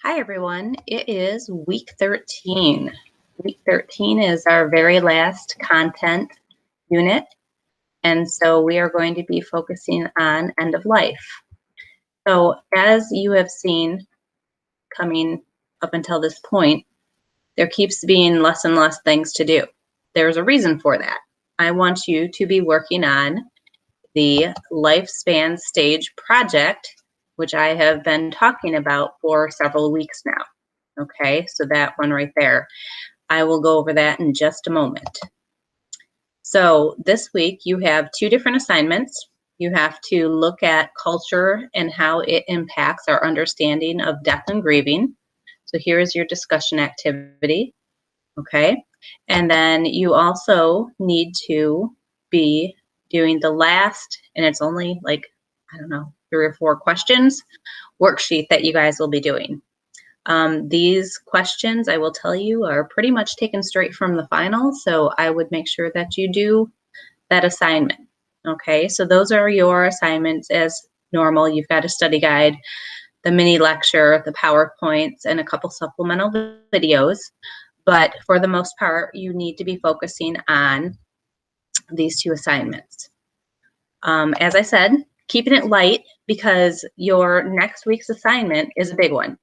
Hi, everyone. It is week 13. Week 13 is our very last content unit, and so we are going to be focusing on end of life. So as you have seen coming up until this point, there keeps being less and less things to do. There's a reason for that. I want you to be working on the lifespan stage project, which I have been talking about for several weeks now. Okay, so that one right there. I will go over that in just a moment. So this week you have two different assignments. You have to look at culture and how it impacts our understanding of death and grieving. So here is your discussion activity. Okay, and then you also need to be doing the last, and it's only like, I don't know, 3 or 4 questions worksheet that you guys will be doing. These questions, I will tell you, are pretty much taken straight from the final, so I would make sure that you do that assignment. Okay, so those are your assignments as normal. You've got a study guide, the mini lecture, the PowerPoints, and a couple supplemental videos. But for the most part, you need to be focusing on these 2 assignments. As I said, keeping it light because your next week's assignment is a big one.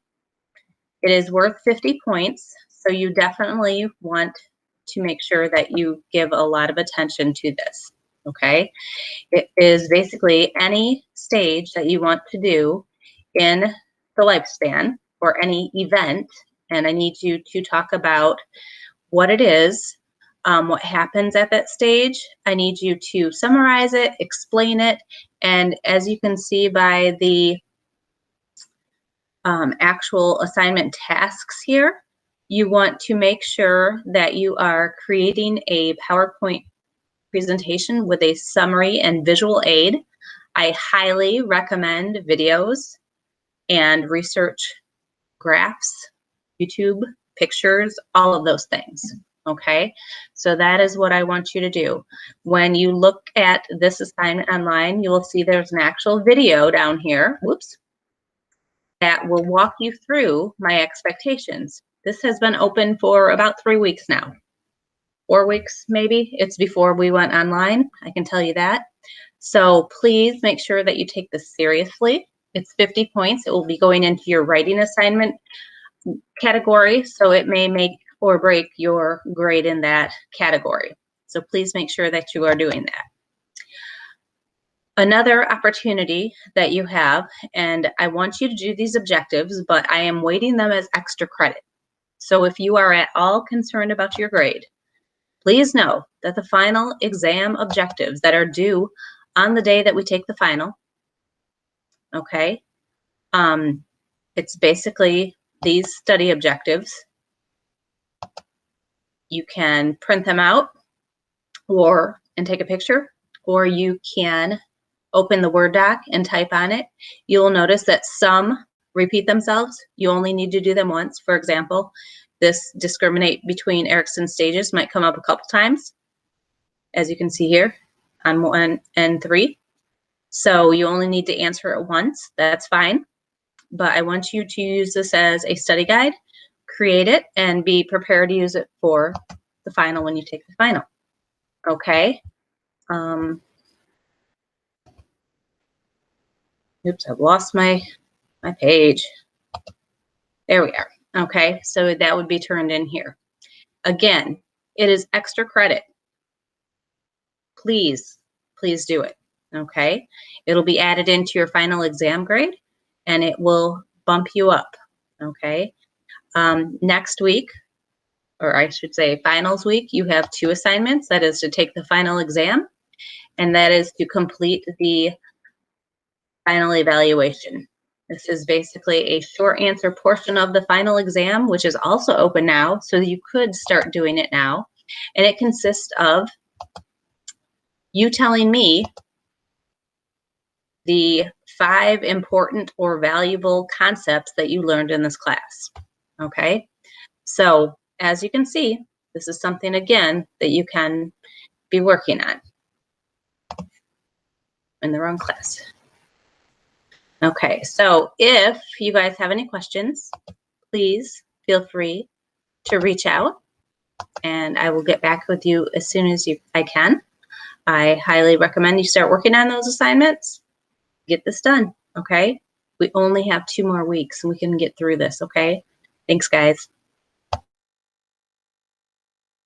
It is worth 50 points, so you definitely want to make sure that you give a lot of attention to this, okay? It is basically any stage that you want to do in the lifespan or any event, and I need you to talk about what it is, what happens at that stage. I need you to summarize it, explain it, and as you can see by the actual assignment tasks here, you want to make sure that you are creating a PowerPoint presentation with a summary and visual aid. I highly recommend videos and research graphs, YouTube, pictures, all of those things. Okay, so that is what I want you to do. When you look at this assignment online, you will see there's an actual video down here. Whoops. That will walk you through my expectations. This has been open for about 3 weeks now. 4 weeks, maybe. It's before we went online, I can tell you that. So please make sure that you take this seriously. It's 50 points. It will be going into your writing assignment category, so it may make or break your grade in that category. So please make sure that you are doing that. Another opportunity that you have, and I want you to do these objectives, but I am weighting them as extra credit. So if you are at all concerned about your grade, please know that the final exam objectives that are due on the day that we take the final, okay, it's basically these study objectives. You can print them out and take a picture, or you can open the Word doc and type on it. You'll notice that some repeat themselves. You only need to do them once. For example, this discriminate between Erickson stages might come up a couple times, as you can see here on 1 and 3. So you only need to answer it once. That's fine. But I want you to use this as a study guide, create it, and be prepared to use it for the final when you take the final. Okay? Oops, I've lost my page. There we are. Okay, so that would be turned in here. Again, it is extra credit. Please, please do it. Okay, it'll be added into your final exam grade, and it will bump you up. Okay, next week, or I should say finals week, you have 2 assignments. That is to take the final exam, and that is to complete the final evaluation. This is basically a short answer portion of the final exam, which is also open now, so you could start doing it now. And it consists of you telling me the 5 important or valuable concepts that you learned in this class. Okay, so as you can see, this is something, again, that you can be working on. In the wrong class. Okay, so if you guys have any questions, please feel free to reach out, and I will get back with you as soon as I can. I highly recommend you start working on those assignments. Get this done, okay? We only have 2 more weeks and we can get through this, okay? Thanks, guys.